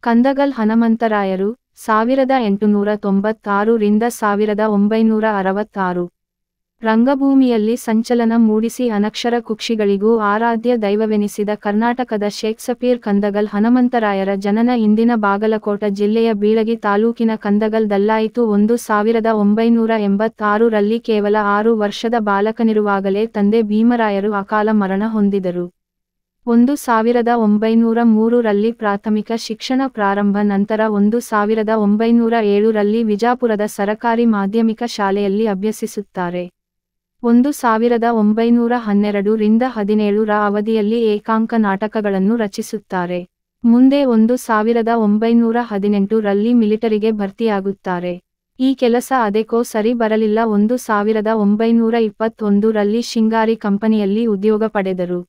ಕಂದಗಲ್ ಹನುಮಂತರಾಯರು 1896 ರಿಂದ 1966. ರಂಗಭೂಮಿಯಲ್ಲಿ ಸಂಚಲನ ಮೂಡಿಸಿ ಅನಕ್ಷರ ಕುಕ್ಷಿಗಳಿಗೂ ಆರಾಧ್ಯ ದೈವವೆನಿಸಿದ ಕರ್ನಾಟಕದ ಶೇಕ್ಸಪಿಯರ್ ಕಂದಗಲ್ ಹನುಮಂತರಾಯರ ಜನನ ಇಂದಿನ ಬಾಗಲಕೋಟ ಜಿಲ್ಲೆಯ ಬೀಳಗಿ ತಾಲೂಕಿನ ಕಂದಗಲ್ ದಲ್ಲಾಯಿತು. 1986 ರಲ್ಲಿ ಕೇವಲ 6 ವರ್ಷದ ಬಾಲಕನಿರುವಾಗಲೇ ತಂದೆ ಭೀಮರಾಯರು ಅಕಾಲ ಮರಣ ಹೊಂದಿದರು. 1903 ರಲ್ಲಿ ಪ್ರಾಥಮಿಕ ಶಿಕ್ಷಣ ಪ್ರಾರಂಭ, ನಂತರ 1907 ರಲ್ಲಿ ವಿಜಾಪುರದ ಸರಕಾರಿ ಮಾಧ್ಯಮಿಕ ಶಾಲೆಯಲ್ಲಿ ಅಭ್ಯಸಿಸುತ್ತಾರೆ. 1912 ರಿಂದ 17 ರ ಅವಧಿಯಲ್ಲಿ ಏಕಾಂಕ ನಾಟಕಗಳನ್ನು ರಚಿಸುತ್ತಾರೆ. ಮುಂದೆ 1918 ರಲ್ಲಿ ಮಿಲಿಟರಿಗೆ ಭರ್ತಿಯಾಗುತ್ತಾರೆ. ಈ ಕೆಲಸ ಅದೆಕೋ ಸರಿ ಬರಲಿಲ್ಲ. 1921 ರಲ್ಲಿ ಶಿಂಗಾರಿ ಕಂಪನಿಯಲ್ಲಿ ಉದ್ಯೋಗ ಪಡೆದರು.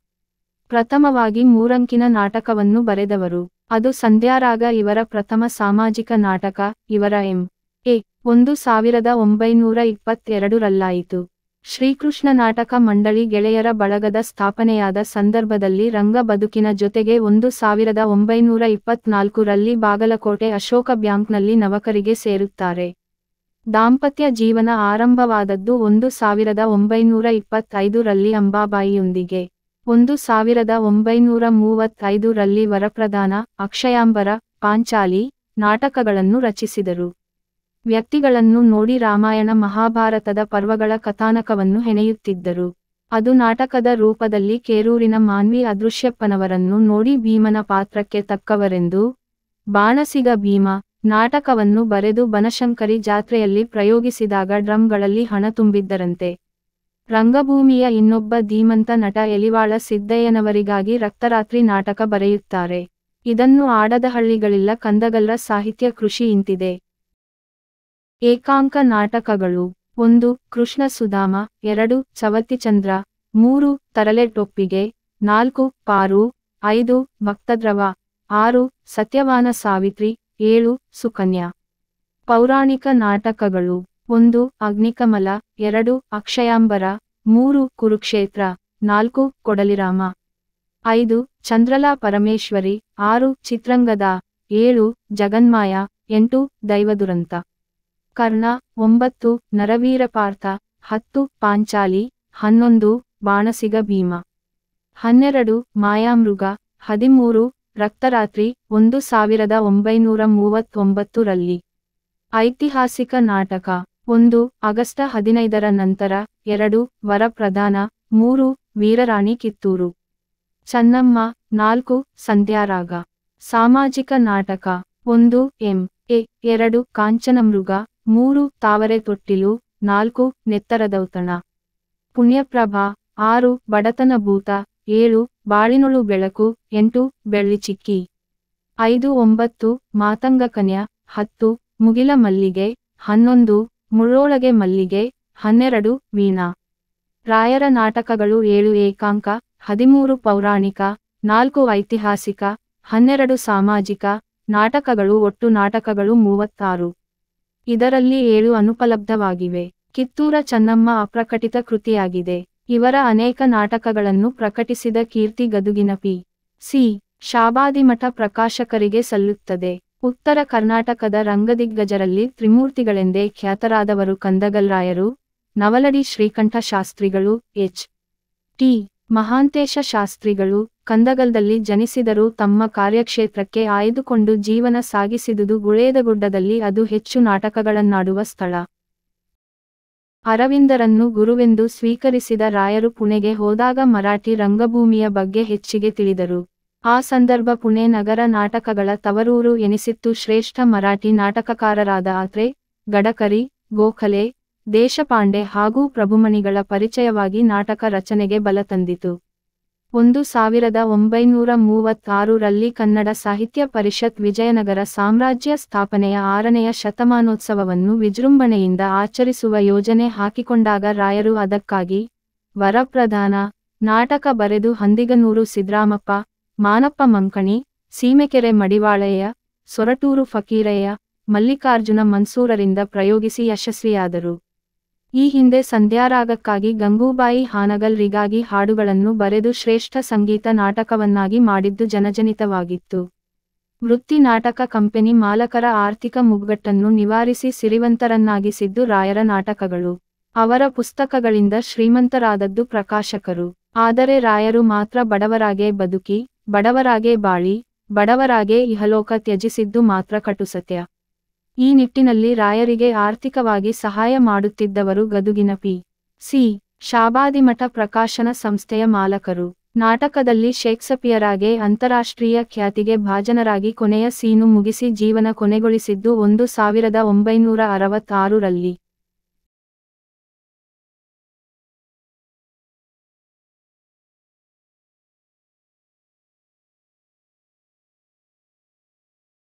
ಪ್ರಥಮವಾಗಿ 3 ಅಂಕಿನ ನಾಟಕವನ್ನು ಬರೆದವರು. ಅದು ಸಂಧ್ಯಾರಾಗ ಇವರ ಪ್ರಥಮ ಸಾಮಾಜಿಕ ನಾಟಕ. ಇವರ ಎಂ.ಎ. 1922 ರಲ್ಲಾಯಿತು. ಶ್ರೀಕೃಷ್ಣ ನಾಟಕ ಮಂಡಳಿ ಗೆಳೆಯರ ಬಳಗದ ಸ್ಥಾಪನೆಯಾದ ಸಂದರ್ಭದಲ್ಲಿ ರಂಗ ಬದುಕಿನ ಜೊತೆಗೆ 1924 ರಲ್ಲಿ ಬಾಗಲಕೋಟೆ ಅಶೋಕ ಬ್ಯಾಂಕ್ನಲ್ಲಿ ನವಕರಿಗೆ ಸೇರುತ್ತಾರೆ. ದಾಂಪತ್ಯ ಜೀವನ ಆರಂಭವಾದದ್ದು 1925 ರಲ್ಲಿ ಅಂಬಾಬಾಯಿಯೊಂದಿಗೆ. 1935 ರಲ್ಲಿ ವರಪ್ರಧಾನ, ಅಕ್ಷಯಾಂಬರ, ಪಾಂಚಾಲಿ ನಾಟಕಗಳನ್ನು ರಚಿಸಿದರು. ವ್ಯಕ್ತಿಗಳನ್ನು ನೋಡಿ ರಾಮಾಯಣ ಮಹಾಭಾರತದ ಪರ್ವಗಳ ಕಥಾನಕವನ್ನು ಹೆಣೆಯುತ್ತಿದ್ದರು. ಅದು ನಾಟಕದ ರೂಪದಲ್ಲಿ ಕೇರೂರಿನ ಮಾನ್ವಿ ಅದೃಶ್ಯಪ್ಪನವರನ್ನು ನೋಡಿ ಭೀಮನ ಪಾತ್ರಕ್ಕೆ ತಕ್ಕವರೆಂದು ಬಾಣಸಿಗ ಭೀಮ ನಾಟಕವನ್ನು ಬರೆದು ಬನಶಂಕರಿ ಜಾತ್ರೆಯಲ್ಲಿ ಪ್ರಯೋಗಿಸಿದಾಗ ಡ್ರಮ್ಗಳಲ್ಲಿ ಹಣ ತುಂಬಿದ್ದರಂತೆ. ರಂಗಭೂಮಿಯ ಇನ್ನೊಬ್ಬ ಧೀಮಂತ ನಟ ಎಲಿವಾಳ ಸಿದ್ದಯ್ಯನವರಿಗಾಗಿ ರಕ್ತರಾತ್ರಿ ನಾಟಕ ಬರೆಯುತ್ತಾರೆ. ಇದನ್ನು ಆಡದಹಳ್ಳಿಗಳಿಲ್ಲ ಕಂದಗಲ್ರ ಸಾಹಿತ್ಯ ಕೃಷಿ ಇಂತಿದೆ. ಏಕಾಂಕ ನಾಟಕಗಳು: 1. ಕೃಷ್ಣ ಸುಧಾಮ, 2. ಚವತ್ತಿಚಂದ್ರ, 3. ತರಲೆ ಟೊಪ್ಪಿಗೆ, 4. ಪಾರು, 5. ಭಕ್ತದ್ರವ, 6. ಸತ್ಯವಾನ ಸಾವಿತ್ರಿ, 7. ಸುಕನ್ಯಾ. ಪೌರಾಣಿಕ ನಾಟಕಗಳು: 1. ಅಗ್ನಿಕಮಲ, 2. ಅಕ್ಷಯಾಂಬರ, 3. ಕುರುಕ್ಷೇತ್ರ, 4. ಕೊಡಲಿರಾಮ, 5. ಚಂದ್ರಲಾ ಪರಮೇಶ್ವರಿ, 6. ಚಿತ್ರಂಗದ, 7. ಜಗನ್ಮಾಯ, 8. ದೈವದುರಂತ. ಕರ್ಣ, 9. ನರವೀರಪಾರ್ಥ, 10. ಪಾಂಚಾಲಿ, 11. ಬಾಣಸಿಗ ಭೀಮ, 12. ಮಾಯಾಮೃಗ, 13. ರಕ್ತರಾತ್ರಿ, 1939 ರಲ್ಲಿ. ಐತಿಹಾಸಿಕ ನಾಟಕ: 1. ಆಗಸ್ಟ್ 15 ರ ನಂತರ, 2. ವರಪ್ರಧಾನ, 3. ವೀರರಾಣಿ ಕಿತ್ತೂರು ಚನ್ನಮ್ಮ, 4. ಸಂಧ್ಯಾರಾಗ. ಸಾಮಾಜಿಕ ನಾಟಕ: 1. ಎಂ.ಎ. 2. ಕಾಂಚನಮೃಗ, 3. ತಾವರೆ ತೊಟ್ಟಿಲು, 4. ನೆತ್ತರದೌತಣ. ಪುಣ್ಯಪ್ರಭಾ, 6. ಬಡತನ ಭೂತ, 7. ಬಾಳಿನೊಳು ಬೆಳಕು, 8. ಬೆಳ್ಳಿಚಿಕ್ಕಿ, 5. 9. ಮಾತಂಗಕನ್ಯಾ, 10. ಮುಗಿಲ ಮಲ್ಲಿಗೆ, 11. ಮುಳ್ಳೊಳಗೆ ಮಲ್ಲಿಗೆ, 12. ವೀಣಾ. ರಾಯರ ನಾಟಕಗಳು: 7 ಏಕಾಂಕ, 13 ಪೌರಾಣಿಕ, 4 ಐತಿಹಾಸಿಕ, 12 ಸಾಮಾಜಿಕ ನಾಟಕಗಳು. ಒಟ್ಟು ನಾಟಕಗಳು 36. ಇದರಲ್ಲಿ 7 ಅನುಪಲಬ್ಧವಾಗಿವೆ. ಕಿತ್ತೂರ ಚನ್ನಮ್ಮ ಅಪ್ರಕಟಿತ ಕೃತಿಯಾಗಿದೆ. ಇವರ ಅನೇಕ ನಾಟಕಗಳನ್ನು ಪ್ರಕಟಿಸಿದ ಕೀರ್ತಿ ಗದುಗಿನ ಪಿ.ಸಿ. ಶಾಬಾದಿಮಠ ಪ್ರಕಾಶಕರಿಗೆ ಸಲ್ಲುತ್ತದೆ. ಉತ್ತರ ಕರ್ನಾಟಕದ ರಂಗದಿಗ್ಗಜರಲ್ಲಿ ತ್ರಿಮೂರ್ತಿಗಳೆಂದೇ ಖ್ಯಾತರಾದವರು ಕಂದಗಲ್ರಾಯರು, ನವಲಡಿ ಶ್ರೀಕಂಠ ಶಾಸ್ತ್ರಿಗಳು, ಎಚ್.ಟಿ. ಮಹಾಂತೇಶ ಶಾಸ್ತ್ರಿಗಳು. ಕಂದಗಲ್ದಲ್ಲಿ ಜನಿಸಿದರೂ ತಮ್ಮ ಕಾರ್ಯಕ್ಷೇತ್ರಕ್ಕೆ ಆಯ್ದುಕೊಂಡು ಜೀವನ ಸಾಗಿಸಿದುದು ಗುಳೇದಗುಡ್ಡದಲ್ಲಿ. ಅದು ಹೆಚ್ಚು ನಾಟಕಗಳನ್ನಾಡುವ ಸ್ಥಳ. ಅರವಿಂದರನ್ನು ಗುರುವೆಂದು ಸ್ವೀಕರಿಸಿದ ರಾಯರು ಪುಣೆಗೆ ಹೋದಾಗ ಮರಾಠಿ ರಂಗಭೂಮಿಯ ಬಗ್ಗೆ ಹೆಚ್ಚಿಗೆ ತಿಳಿದರು. ಆ ಸಂದರ್ಭ ಪುಣೆ ನಗರ ನಾಟಕಗಳ ತವರೂರು ಎನಿಸಿತ್ತು. ಶ್ರೇಷ್ಠ ಮರಾಠಿ ನಾಟಕಕಾರರಾದ ಆತ್ರೆ, ಗಡಕರಿ, ಗೋಖಲೆ, ದೇಶಪಾಂಡೆ ಹಾಗೂ ಪ್ರಭುಮಣಿಗಳ ಪರಿಚಯವಾಗಿ ನಾಟಕ ರಚನೆಗೆ ಬಲ ತಂದಿತು. 1936 ರಲ್ಲಿ ಕನ್ನಡ ಸಾಹಿತ್ಯ ಪರಿಷತ್ ವಿಜಯನಗರ ಸಾಮ್ರಾಜ್ಯ ಸ್ಥಾಪನೆಯ 6ನೆಯ ಶತಮಾನೋತ್ಸವವನ್ನು ವಿಜೃಂಭಣೆಯಿಂದ ಆಚರಿಸುವ ಯೋಜನೆ ಹಾಕಿಕೊಂಡಾಗ ರಾಯರು ಅದಕ್ಕಾಗಿ ವರಪ್ರಧಾನ ನಾಟಕ ಬರೆದು ಹಂದಿಗನೂರು ಸಿದ್ರಾಮಪ್ಪ, ಮಾನಪ್ಪ ಮಂಕಣಿ, ಸೀಮೆಕೆರೆ ಮಡಿವಾಳಯ್ಯ, ಸೊರಟೂರು ಫಕೀರಯ್ಯ, ಮಲ್ಲಿಕಾರ್ಜುನ ಮನ್ಸೂರರಿಂದ ಪ್ರಯೋಗಿಸಿ ಯಶಸ್ವಿಯಾದರು. ಈ ಹಿಂದೆ ಸಂಧ್ಯಾರಾಗಕ್ಕಾಗಿ ಗಂಗೂಬಾಯಿ ಹಾನಗಲ್ರಿಗಾಗಿ ಹಾಡುಗಳನ್ನು ಬರೆದು ಶ್ರೇಷ್ಠ ಸಂಗೀತ ನಾಟಕವನ್ನಾಗಿ ಮಾಡಿದ್ದು ಜನಜನಿತವಾಗಿತ್ತು. ವೃತ್ತಿ ನಾಟಕ ಕಂಪನಿ ಮಾಲಕರ ಆರ್ಥಿಕ ಮುಗ್ಗಟ್ಟನ್ನು ನಿವಾರಿಸಿ ಸಿರಿವಂತರನ್ನಾಗಿಸಿದ್ದು ರಾಯರ ನಾಟಕಗಳು. ಅವರ ಪುಸ್ತಕಗಳಿಂದ ಶ್ರೀಮಂತರಾದದ್ದು ಪ್ರಕಾಶಕರು. ಆದರೆ ರಾಯರು ಮಾತ್ರ ಬಡವರಾಗೇ ಬದುಕಿ, ಬಡವರಾಗೇ ಬಾಳಿ, ಬಡವರಾಗೇ ಇಹಲೋಕ ತ್ಯಜಿಸಿದ್ದು ಮಾತ್ರ ಕಟುಸತ್ಯ. ಈ ನಿಟ್ಟಿನಲ್ಲಿ ರಾಯರಿಗೆ ಆರ್ಥಿಕವಾಗಿ ಸಹಾಯ ಮಾಡುತ್ತಿದ್ದವರು ಗದುಗಿನ ಪಿ. ಸಿ. ಶಾಬಾದಿಮಠ ಪ್ರಕಾಶನ ಸಂಸ್ಥೆಯ ಮಾಲಕರು. ನಾಟಕದಲ್ಲಿ ಶೇಕ್ಸಪಿಯರಾಗೆ ಅಂತಾರಾಷ್ಟ್ರೀಯ ಖ್ಯಾತಿಗೆ ಭಾಜನರಾಗಿ ಕೊನೆಯ ಸೀನು ಮುಗಿಸಿ ಜೀವನ ಕೊನೆಗೊಳಿಸಿದ್ದು 1966ರಲ್ಲಿ.